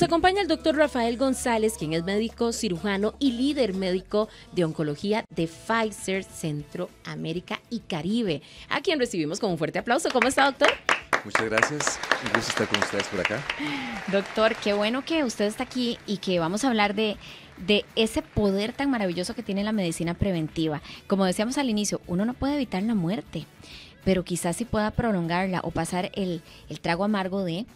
Nos acompaña el doctor Rafael González, quien es médico cirujano y líder médico de oncología de Pfizer Centroamérica y Caribe, a quien recibimos con un fuerte aplauso. ¿Cómo está, doctor? Muchas gracias, un gusto estar con ustedes por acá. Doctor, qué bueno que usted está aquí y que vamos a hablar de ese poder tan maravilloso que tiene la medicina preventiva. Como decíamos al inicio, uno no puede evitar la muerte, pero quizás sí pueda prolongarla o pasar el trago amargo de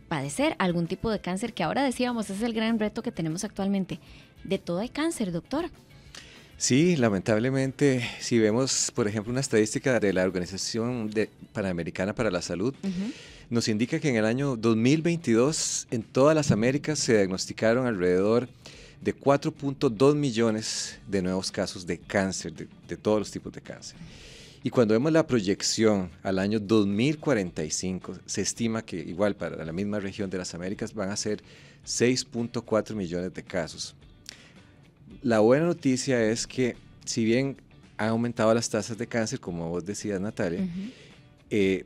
padecer algún tipo de cáncer, que ahora decíamos es el gran reto que tenemos actualmente. De todo hay cáncer, doctor. Sí, lamentablemente, si vemos, por ejemplo, una estadística de la Organización Panamericana para la Salud, nos indica que en el año 2022 en todas las Américas se diagnosticaron alrededor de 4.2 millones de nuevos casos de cáncer, de todos los tipos de cáncer. Y cuando vemos la proyección al año 2045, se estima que igual para la misma región de las Américas van a ser 6.4 millones de casos. La buena noticia es que si bien han aumentado las tasas de cáncer, como vos decías, Natalia, el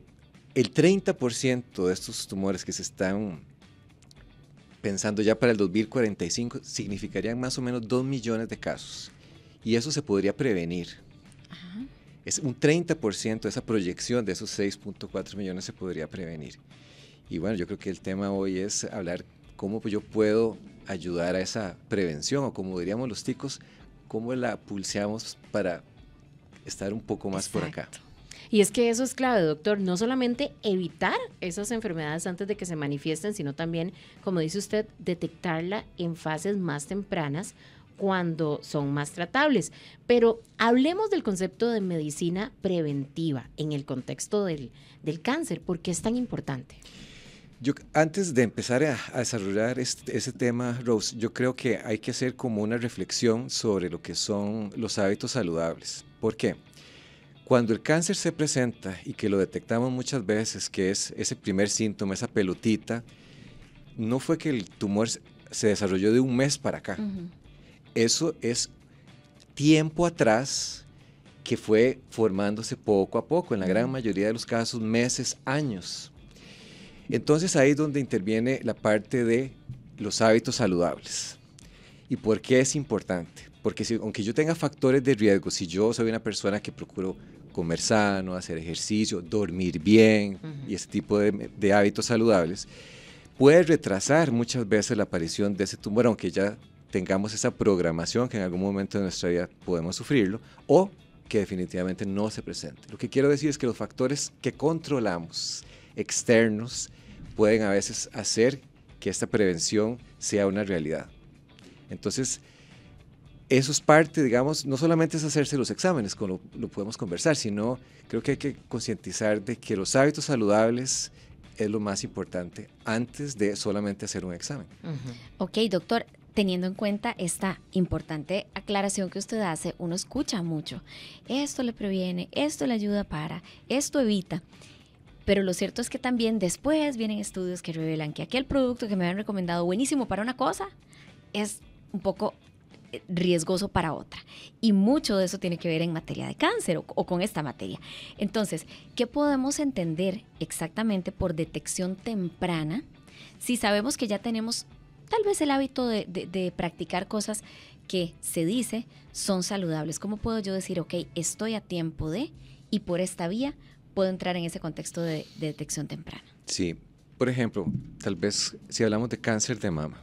30% de estos tumores que se están pensando ya para el 2045 significarían más o menos 2 millones de casos. Y eso se podría prevenir. Ajá. Es un 30% de esa proyección de esos 6.4 millones se podría prevenir. Y bueno, yo creo que el tema hoy es hablar cómo yo puedo ayudar a esa prevención, o como diríamos los ticos, cómo la pulseamos para estar un poco más por acá. Y es que eso es clave, doctor, no solamente evitar esas enfermedades antes de que se manifiesten, sino también, como dice usted, detectarla en fases más tempranas cuando son más tratables. Pero hablemos del concepto de medicina preventiva en el contexto del cáncer. ¿Por qué es tan importante? Antes de empezar a desarrollar ese tema, Rose, yo creo que hay que hacer como una reflexión sobre lo que son los hábitos saludables. ¿Por qué? Cuando el cáncer se presenta y que lo detectamos muchas veces, que es ese primer síntoma, esa pelotita, no fue que el tumor se desarrolló de un mes para acá. Eso es tiempo atrás que fue formándose poco a poco, en la gran mayoría de los casos, meses, años. Entonces ahí es donde interviene la parte de los hábitos saludables. ¿Y por qué es importante? Porque aunque yo tenga factores de riesgo, si yo soy una persona que procuro comer sano, hacer ejercicio, dormir bien y ese tipo de hábitos saludables, puede retrasar muchas veces la aparición de ese tumor, aunque ya tengamos esa programación que en algún momento de nuestra vida podemos sufrirlo, o que definitivamente no se presente. Lo que quiero decir es que los factores que controlamos externos pueden a veces hacer que esta prevención sea una realidad. Entonces, eso es parte, digamos, no solamente es hacerse los exámenes, como lo podemos conversar, sino creo que hay que concientizar de que los hábitos saludables es lo más importante antes de solamente hacer un examen. Ok, doctor, teniendo en cuenta esta importante aclaración que usted hace, uno escucha mucho. Esto le previene, esto le ayuda para, esto evita. Pero lo cierto es que también después vienen estudios que revelan que aquel producto que me habían recomendado buenísimo para una cosa es un poco riesgoso para otra. Y mucho de eso tiene que ver en materia de cáncer o con esta materia. Entonces, ¿qué podemos entender exactamente por detección temprana si sabemos que ya tenemos tal vez el hábito de practicar cosas que se dice son saludables? ¿Cómo puedo yo decir, ok, estoy a tiempo de, y por esta vía puedo entrar en ese contexto de detección temprana? Sí, por ejemplo, tal vez si hablamos de cáncer de mama.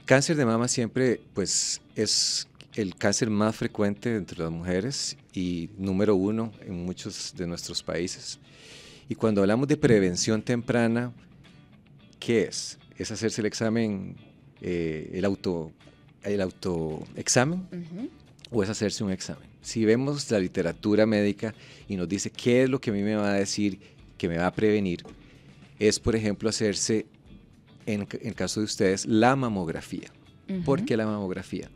Cáncer de mama siempre pues, es el cáncer más frecuente entre las mujeres y número 1 en muchos de nuestros países. Y cuando hablamos de prevención temprana, ¿qué es? ¿Es hacerse el examen, el autoexamen? ¿O es hacerse un examen? Si vemos la literatura médica y nos dice qué es lo que a mí me va a decir que me va a prevenir, es, por ejemplo, hacerse, en el caso de ustedes, la mamografía. ¿Por qué la mamografía?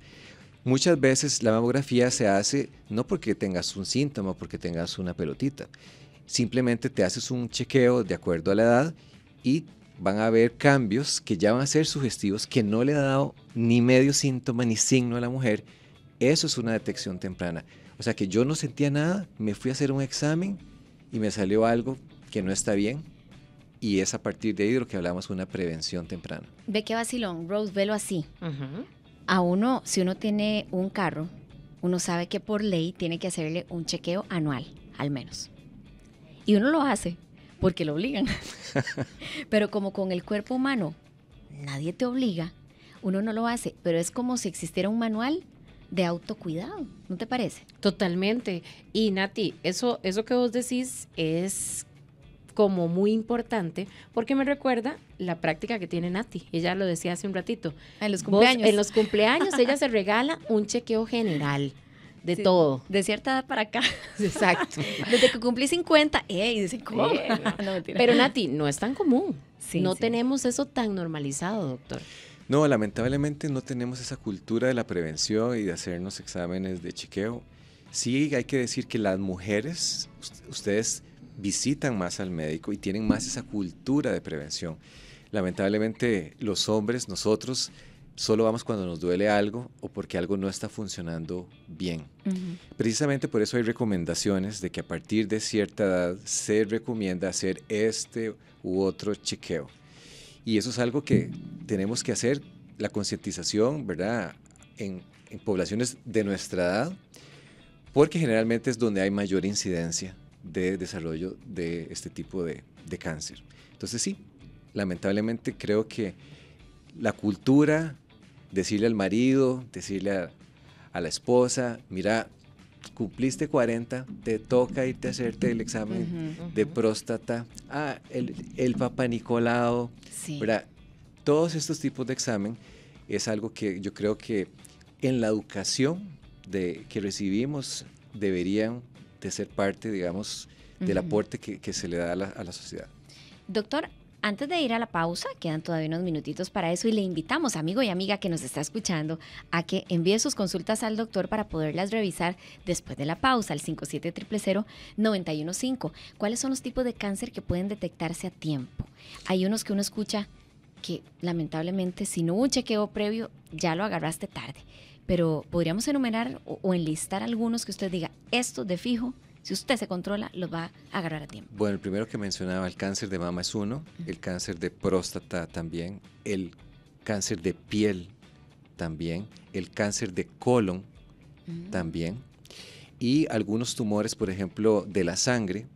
Muchas veces la mamografía se hace no porque tengas un síntoma, porque tengas una pelotita. Simplemente te haces un chequeo de acuerdo a la edad y van a haber cambios que ya van a ser sugestivos, que no le ha dado ni medio síntoma ni signo a la mujer. Eso es una detección temprana. O sea que yo no sentía nada, me fui a hacer un examen y me salió algo que no está bien. y es a partir de ahí de lo que hablamos una prevención temprana. Ve qué vacilón, Rose, velo así. Ujú. A uno, si uno tiene un carro, uno sabe que por ley tiene que hacerle un chequeo anual, al menos. Y uno lo hace porque lo obligan. Pero como con el cuerpo humano nadie te obliga, uno no lo hace. Pero es como si existiera un manual de autocuidado, ¿no te parece? Totalmente. Y Nati, eso que vos decís es como muy importante porque me recuerda la práctica que tiene Nati. Ella lo decía hace un ratito. En los Vos, cumpleaños. en los cumpleaños ella se regala un chequeo general de Sí, todo. de cierta edad para acá. Exacto. Desde que cumplí 50, y dicen, ¿cómo? No, mentira. Pero Nati, no es tan común. Sí, no sí. tenemos eso tan normalizado, doctor. No, lamentablemente no tenemos esa cultura de la prevención y de hacernos exámenes de chequeo. Sí hay que decir que las mujeres, ustedes visitan más al médico y tienen más esa cultura de prevención. Lamentablemente los hombres, nosotros, solo vamos cuando nos duele algo o porque algo no está funcionando bien. Ujú. Precisamente por eso hay recomendaciones de que a partir de cierta edad se recomienda hacer este u otro chequeo. Y eso es algo que tenemos que hacer, la concientización, ¿verdad? En poblaciones de nuestra edad, porque generalmente es donde hay mayor incidencia de desarrollo de este tipo de cáncer. Entonces sí, lamentablemente creo que la cultura, decirle al marido, decirle a la esposa, mira, cumpliste 40, te toca irte a hacerte el examen Ujú. de próstata, el Papa Nicolau, Sí. ¿verdad? Todos estos tipos de examen es algo que yo creo que en la educación que recibimos deberían de ser parte, digamos, del Ujú. aporte que se le da a la sociedad. Doctor, antes de ir a la pausa, quedan todavía unos minutitos para eso y le invitamos, amigo y amiga que nos está escuchando, a que envíe sus consultas al doctor para poderlas revisar después de la pausa al 57000915. ¿Cuáles son los tipos de cáncer que pueden detectarse a tiempo? Hay unos que uno escucha que lamentablemente si no hubo un chequeo previo ya lo agarraste tarde, pero podríamos enumerar o enlistar algunos que usted diga, estos de fijo, si usted se controla, los va a agarrar a tiempo. Bueno, el primero que mencionaba, el cáncer de mama es uno, el cáncer de próstata también, el cáncer de piel también, el cáncer de colon también, y algunos tumores, por ejemplo, de la sangre,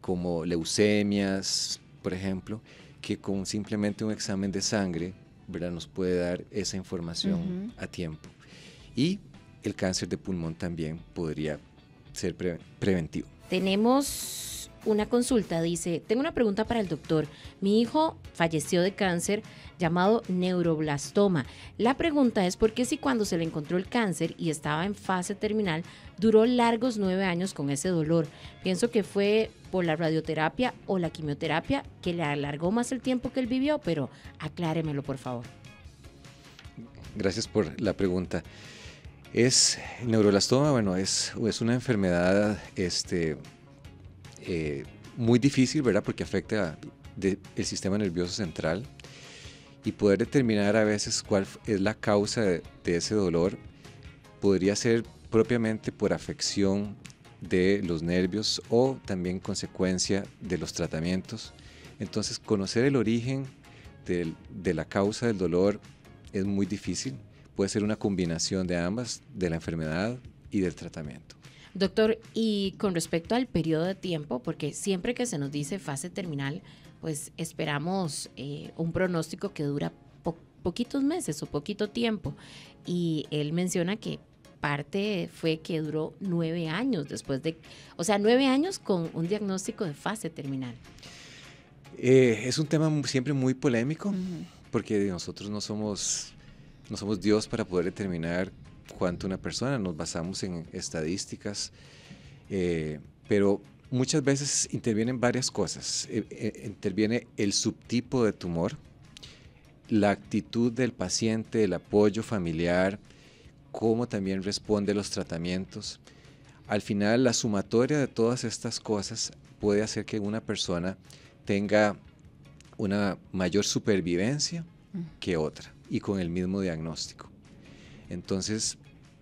como leucemias, por ejemplo, que con simplemente un examen de sangre, ¿verdad?, nos puede dar esa información a tiempo. Y el cáncer de pulmón también podría ser preventivo. Tenemos una consulta, dice, tengo una pregunta para el doctor. Mi hijo falleció de cáncer llamado neuroblastoma. La pregunta es por qué si cuando se le encontró el cáncer y estaba en fase terminal, duró largos 9 años con ese dolor. Pienso que fue por la radioterapia o la quimioterapia que le alargó más el tiempo que él vivió, pero acláremelo, por favor. Gracias por la pregunta. El neuroblastoma, bueno, es una enfermedad muy difícil, ¿verdad? Porque afecta el sistema nervioso central y poder determinar a veces cuál es la causa de ese dolor podría ser propiamente por afección de los nervios o también consecuencia de los tratamientos. Entonces, conocer el origen de la causa del dolor es muy difícil. Puede ser una combinación de ambas, de la enfermedad y del tratamiento. Doctor, y con respecto al periodo de tiempo, porque siempre que se nos dice fase terminal, pues esperamos un pronóstico que dura poquitos meses o poquito tiempo. Y él menciona que parte fue que duró 9 años después de, o sea, 9 años con un diagnóstico de fase terminal. Es un tema siempre muy polémico, porque nosotros no somos Dios para poder determinar cuánto una persona, nos basamos en estadísticas, pero muchas veces intervienen varias cosas. Interviene el subtipo de tumor, la actitud del paciente, el apoyo familiar, cómo también responde a los tratamientos. Al final, la sumatoria de todas estas cosas puede hacer que una persona tenga una mayor supervivencia que otra y con el mismo diagnóstico. Entonces,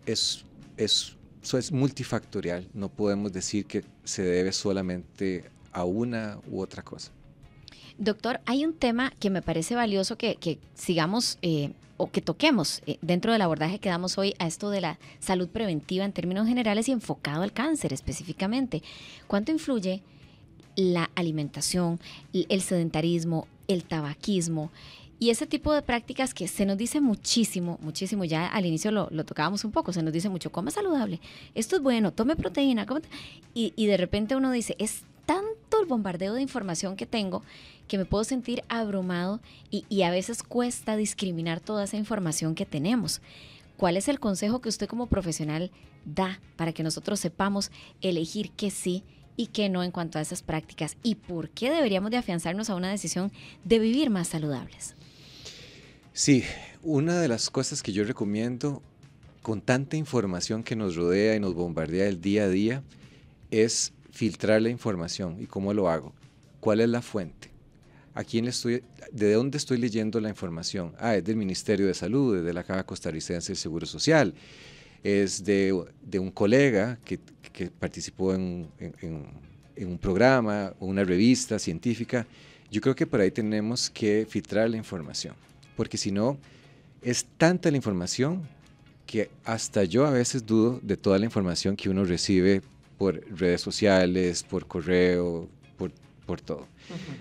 eso es multifactorial. No podemos decir que se debe solamente a una u otra cosa. Doctor, hay un tema que me parece valioso que sigamos o que toquemos dentro del abordaje que damos hoy a esto de la salud preventiva en términos generales y enfocado al cáncer específicamente. ¿Cuánto influye la alimentación, el sedentarismo, el tabaquismo y ese tipo de prácticas que se nos dice muchísimo, muchísimo, ya al inicio lo tocábamos un poco, se nos dice mucho, coma saludable, esto es bueno, tome proteína, y de repente uno dice, es tanto el bombardeo de información que tengo que me puedo sentir abrumado y a veces cuesta discriminar toda esa información que tenemos. ¿Cuál es el consejo que usted como profesional da para que nosotros sepamos elegir qué sí y qué no en cuanto a esas prácticas? ¿Y por qué deberíamos de afianzarnos a una decisión de vivir más saludables? Sí, una de las cosas que yo recomiendo con tanta información que nos rodea y nos bombardea el día a día es filtrar la información. ¿Y cómo lo hago? ¿Cuál es la fuente? ¿De dónde estoy leyendo la información? Es del Ministerio de Salud, es de la Caja Costarricense del Seguro Social, es de un colega que participó en un programa o una revista científica. Yo creo que por ahí tenemos que filtrar la información, porque si no, es tanta la información que hasta yo a veces dudo de toda la información que uno recibe por redes sociales, por correo, por todo.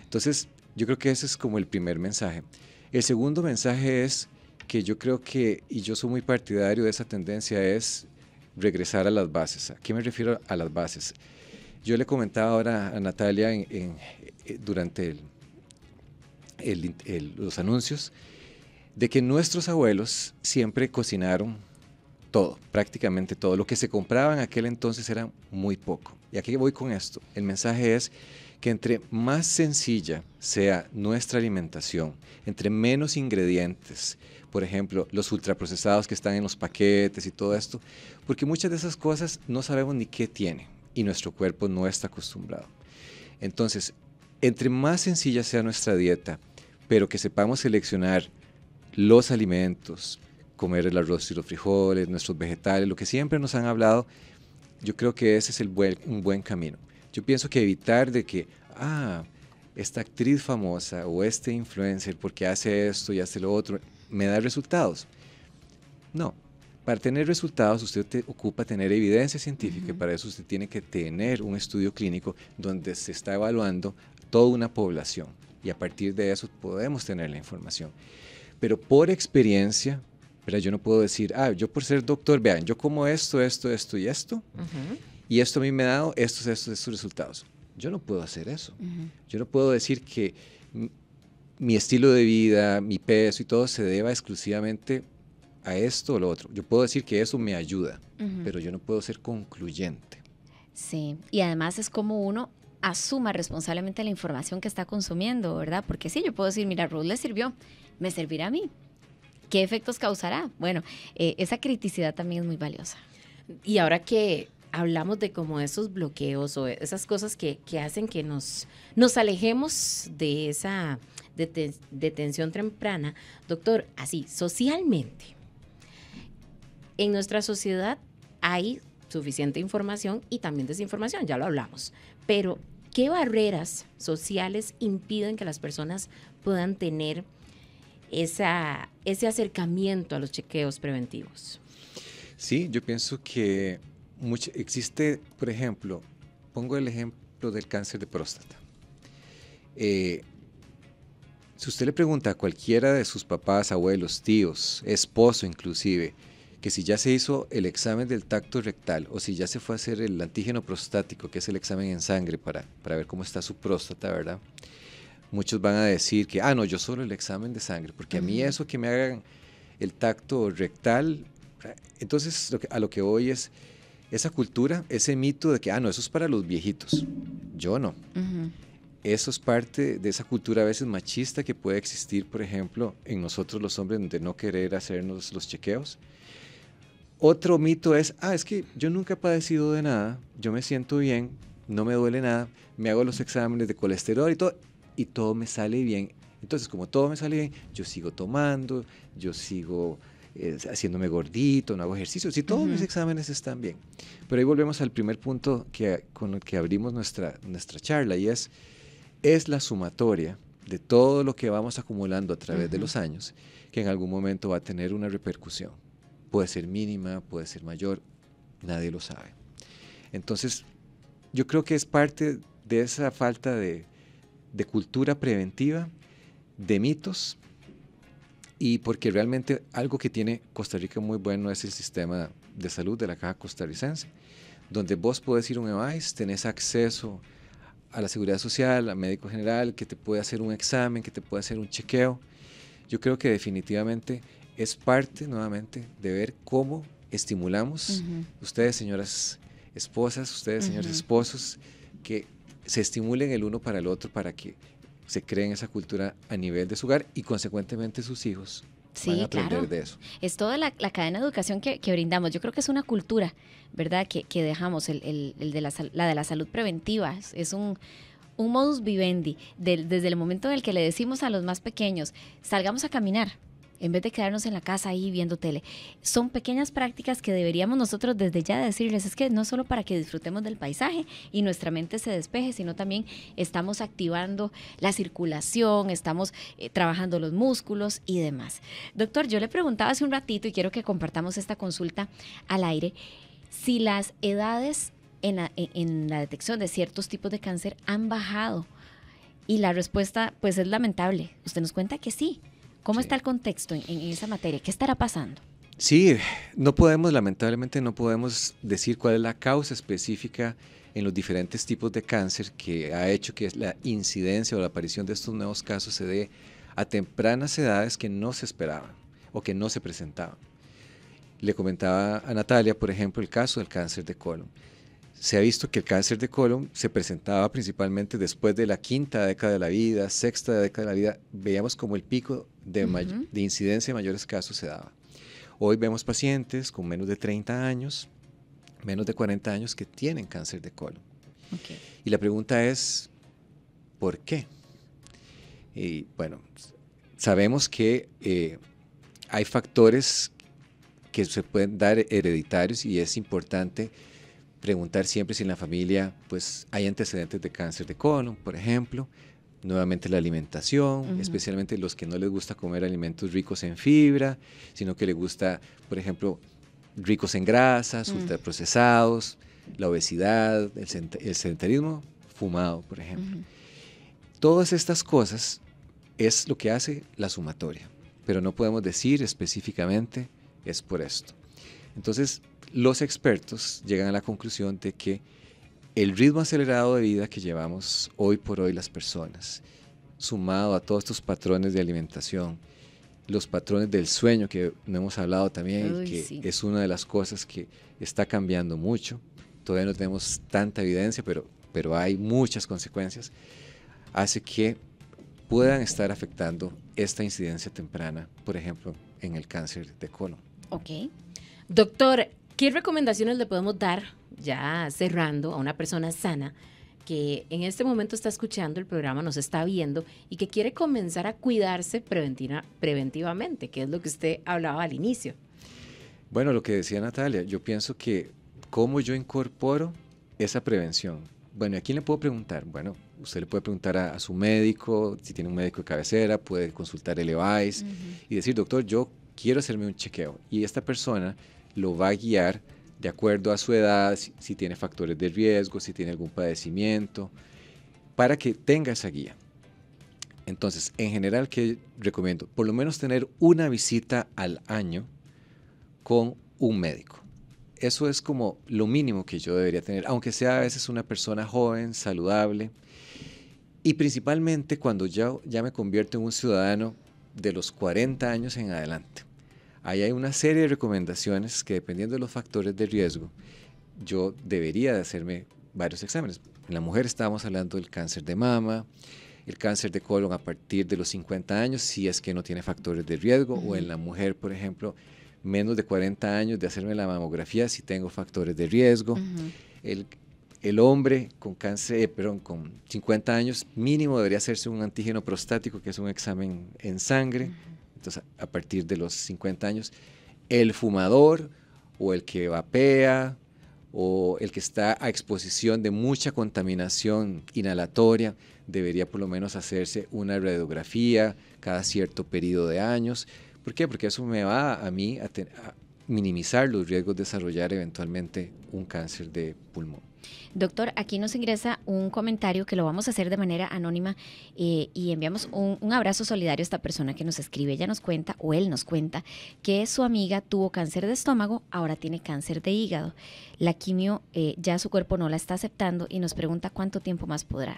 Entonces, yo creo que ese es como el primer mensaje. El segundo mensaje es que yo creo que, y yo soy muy partidario de esa tendencia, es regresar a las bases. ¿A qué me refiero a las bases? Yo le comentaba ahora a Natalia durante los anuncios de que nuestros abuelos siempre cocinaron todo, prácticamente todo. Lo que se compraba en aquel entonces era muy poco. ¿Y a qué voy con esto? El mensaje es que entre más sencilla sea nuestra alimentación, entre menos ingredientes, por ejemplo, los ultraprocesados que están en los paquetes y todo esto, porque muchas de esas cosas no sabemos ni qué tiene y nuestro cuerpo no está acostumbrado. Entonces, entre más sencilla sea nuestra dieta, pero que sepamos seleccionar los alimentos, comer el arroz y los frijoles, nuestros vegetales, lo que siempre nos han hablado, yo creo que ese es un buen camino. Yo pienso que evitar de que, esta actriz famosa o este influencer, porque hace esto y hace lo otro, me da resultados. No, para tener resultados usted ocupa tener evidencia científica, y para eso usted tiene que tener un estudio clínico donde se está evaluando toda una población y a partir de eso podemos tener la información. Pero por experiencia, pero yo no puedo decir, yo por ser doctor, vean, yo como esto y esto, y esto a mí me ha dado estos resultados. Yo no puedo hacer eso. Yo no puedo decir que mi estilo de vida, mi peso y todo se deba exclusivamente a esto o lo otro. Yo puedo decir que eso me ayuda, pero yo no puedo ser concluyente. Sí, y además es como uno asuma responsablemente la información que está consumiendo, ¿verdad? Porque sí, yo puedo decir, mira, Ruth le sirvió, me servirá a mí. ¿Qué efectos causará? Bueno, esa criticidad también es muy valiosa. Y ahora que hablamos de como esos bloqueos o esas cosas que hacen que nos alejemos de esa detención temprana, doctor, así, socialmente, en nuestra sociedad hay suficiente información y también desinformación, ya lo hablamos, pero ¿qué barreras sociales impiden que las personas puedan tener ese acercamiento a los chequeos preventivos? Sí, yo pienso que existe, por ejemplo, pongo el ejemplo del cáncer de próstata. Si usted le pregunta a cualquiera de sus papás, abuelos, tíos, esposo inclusive, que si ya se hizo el examen del tacto rectal o si ya se fue a hacer el antígeno prostático, que es el examen en sangre para ver cómo está su próstata, ¿verdad? Muchos van a decir que, no, yo solo el examen de sangre, porque a mí eso que me hagan el tacto rectal. Entonces, a lo que voy es esa cultura, ese mito de que, no, eso es para los viejitos. Yo no. Eso es parte de esa cultura a veces machista que puede existir, por ejemplo, en nosotros los hombres, de no querer hacernos los chequeos. Otro mito es, es que yo nunca he padecido de nada, yo me siento bien, no me duele nada, me hago los exámenes de colesterol y todo me sale bien. Entonces, como todo me sale bien, yo sigo tomando, yo sigo haciéndome gordito, no hago ejercicio, si todos mis exámenes están bien. Pero ahí volvemos al primer punto con el que abrimos nuestra charla, y es la sumatoria de todo lo que vamos acumulando a través de los años, que en algún momento va a tener una repercusión. Puede ser mínima, puede ser mayor, nadie lo sabe. Entonces, yo creo que es parte de esa falta de cultura preventiva, de mitos, y porque realmente algo que tiene Costa Rica muy bueno es el sistema de salud de la Caja Costarricense, donde vos podés ir a un EVAIS, tenés acceso a la seguridad social, al médico general, que te puede hacer un examen, que te puede hacer un chequeo. Yo creo que definitivamente es parte, nuevamente, de ver cómo estimulamos, ustedes, señoras esposas, ustedes, señores esposos, que se estimulen el uno para el otro para que se creen esa cultura a nivel de su hogar y consecuentemente sus hijos van a aprender de eso. Es toda la cadena de educación que brindamos. Yo creo que es una cultura, ¿verdad? Que dejamos, el de la salud preventiva. Es un modus vivendi. Desde el momento en el que le decimos a los más pequeños, salgamos a caminar, en vez de quedarnos en la casa ahí viendo tele. Son pequeñas prácticas que deberíamos nosotros desde ya decirles, es que no solo para que disfrutemos del paisaje y nuestra mente se despeje, sino también estamos activando la circulación, estamos trabajando los músculos y demás. Doctor, yo le preguntaba hace un ratito y quiero que compartamos esta consulta al aire, si las edades en la detección de ciertos tipos de cáncer han bajado, y la respuesta pues es lamentable. Usted nos cuenta que sí. ¿Cómo está el contexto en esa materia? ¿Qué estará pasando? Sí, lamentablemente no podemos decir cuál es la causa específica en los diferentes tipos de cáncer que ha hecho que la incidencia o la aparición de estos nuevos casos se dé a tempranas edades que no se esperaban o que no se presentaban. Le comentaba a Natalia, por ejemplo, el caso del cáncer de colon. Se ha visto que el cáncer de colon se presentaba principalmente después de la quinta década de la vida, sexta década de la vida. Veíamos como el pico de incidencia de mayores casos se daba. Hoy vemos pacientes con menos de 30 años, menos de 40 años que tienen cáncer de colon. Okay. Y la pregunta es, ¿por qué? Y bueno, sabemos que hay factores que se pueden dar hereditarios y es importante preguntar siempre si en la familia pues, hay antecedentes de cáncer de colon, por ejemplo. Nuevamente la alimentación, especialmente los que no les gusta comer alimentos ricos en fibra, sino que les gusta, por ejemplo, ricos en grasas, ultraprocesados, la obesidad, el sedentarismo, fumado, por ejemplo. Todas estas cosas es lo que hace la sumatoria, pero no podemos decir específicamente es por esto. Entonces, los expertos llegan a la conclusión de que el ritmo acelerado de vida que llevamos hoy por hoy las personas, sumado a todos estos patrones de alimentación, los patrones del sueño que no hemos hablado también, es una de las cosas que está cambiando mucho. Todavía no tenemos tanta evidencia, pero hay muchas consecuencias, hace que puedan estar afectando esta incidencia temprana, por ejemplo, en el cáncer de colon. Ok. Doctor, ¿qué recomendaciones le podemos dar, ya cerrando, a una persona sana que en este momento está escuchando el programa, nos está viendo y que quiere comenzar a cuidarse preventivamente, que es lo que usted hablaba al inicio? Bueno, lo que decía Natalia, yo pienso que cómo yo incorporo esa prevención. Bueno, ¿a quién le puedo preguntar? Bueno, usted le puede preguntar a su médico, si tiene un médico de cabecera, puede consultar el EVAIS y decir, doctor, yo quiero hacerme un chequeo. Y esta persona lo va a guiar de acuerdo a su edad, si tiene factores de riesgo, si tiene algún padecimiento, para que tenga esa guía. Entonces, en general, ¿qué recomiendo? Por lo menos tener una visita al año con un médico. Eso es como lo mínimo que yo debería tener, aunque sea a veces una persona joven, saludable, y principalmente cuando ya me convierto en un ciudadano de los 40 años en adelante. Ahí hay una serie de recomendaciones que, dependiendo de los factores de riesgo, yo debería de hacerme varios exámenes. En la mujer estábamos hablando del cáncer de mama, el cáncer de colon a partir de los 50 años, si es que no tiene factores de riesgo, o en la mujer, por ejemplo, menos de 40 años de hacerme la mamografía si tengo factores de riesgo. El hombre con cáncer, con 50 años mínimo debería hacerse un antígeno prostático, que es un examen en sangre. Entonces, a partir de los 50 años, el fumador o el que vapea o el que está a exposición de mucha contaminación inhalatoria debería por lo menos hacerse una radiografía cada cierto periodo de años. ¿Por qué? Porque eso me va a mí a minimizar los riesgos de desarrollar eventualmente un cáncer de pulmón. Doctor, aquí nos ingresa un comentario que lo vamos a hacer de manera anónima y enviamos un abrazo solidario a esta persona que nos escribe. Ella nos cuenta, o él nos cuenta, que su amiga tuvo cáncer de estómago, ahora tiene cáncer de hígado. La quimio ya su cuerpo no la está aceptando y nos pregunta cuánto tiempo más podrá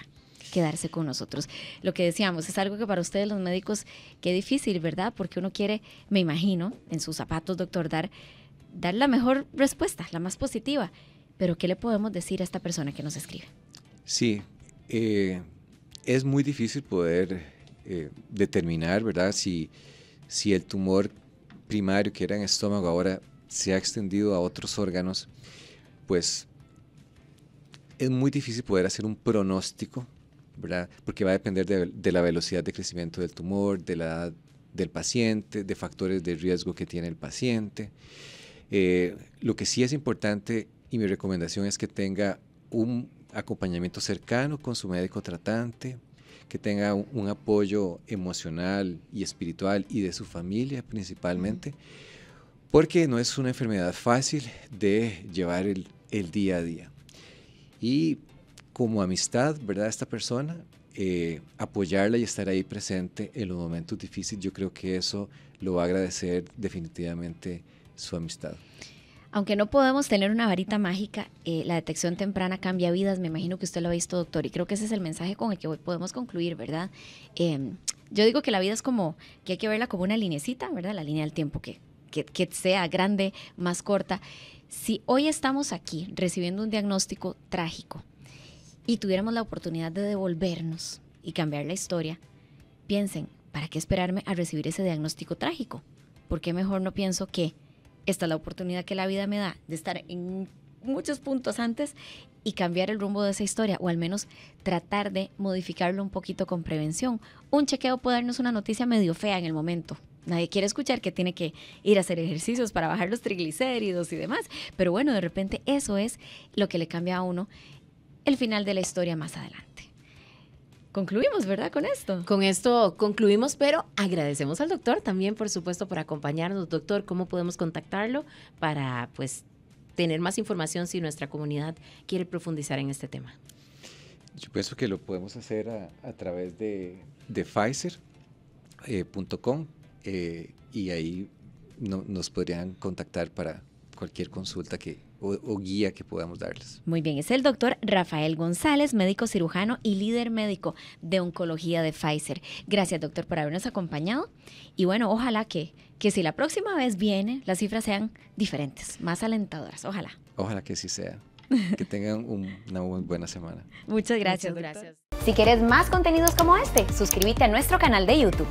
quedarse con nosotros. Lo que decíamos, es algo que para ustedes los médicos, qué difícil, ¿verdad? Porque uno quiere, me imagino, en sus zapatos, doctor, dar la mejor respuesta, la más positiva. Pero ¿qué le podemos decir a esta persona que nos escribe? Sí, es muy difícil poder determinar, ¿verdad? Si el tumor primario que era en estómago ahora se ha extendido a otros órganos, pues es muy difícil poder hacer un pronóstico, ¿verdad? Porque va a depender de la velocidad de crecimiento del tumor, de la edad del paciente, de factores de riesgo que tiene el paciente. Lo que sí es importante y mi recomendación es que tenga un acompañamiento cercano con su médico tratante, que tenga un apoyo emocional y espiritual y de su familia principalmente, porque no es una enfermedad fácil de llevar el día a día. Y como amistad, ¿verdad? Esta persona, apoyarla y estar ahí presente en los momentos difíciles, yo creo que eso lo va a agradecer definitivamente su amistad. Aunque no podemos tener una varita mágica, la detección temprana cambia vidas, me imagino que usted lo ha visto, doctor, y creo que ese es el mensaje con el que hoy podemos concluir, ¿verdad? Yo digo que la vida es como, que hay que verla como una linecita, ¿verdad? La línea del tiempo, que sea grande, más corta. Si hoy estamos aquí recibiendo un diagnóstico trágico y tuviéramos la oportunidad de devolvernos y cambiar la historia, piensen, ¿para qué esperarme a recibir ese diagnóstico trágico? ¿Por qué mejor no pienso que esta es la oportunidad que la vida me da de estar en muchos puntos antes y cambiar el rumbo de esa historia, o al menos tratar de modificarlo un poquito con prevención? Un chequeo puede darnos una noticia medio fea en el momento. Nadie quiere escuchar que tiene que ir a hacer ejercicios para bajar los triglicéridos y demás, pero bueno, de repente eso es lo que le cambia a uno el final de la historia más adelante. Concluimos, ¿verdad? Con esto. Con esto concluimos, pero agradecemos al doctor también, por supuesto, por acompañarnos. Doctor, ¿cómo podemos contactarlo para, pues, tener más información si nuestra comunidad quiere profundizar en este tema? Yo pienso que lo podemos hacer a través de Pfizer.com y ahí nos podrían contactar para cualquier consulta o guía que podamos darles. Muy bien, es el doctor Rafael González, médico cirujano y líder médico de oncología de Pfizer. Gracias, doctor, por habernos acompañado. Y bueno, ojalá que si la próxima vez viene, las cifras sean diferentes, más alentadoras. Ojalá. Ojalá que sí sea. Que tengan una muy buena semana. Muchas gracias. Muchas gracias. Si quieres más contenidos como este, suscríbete a nuestro canal de YouTube.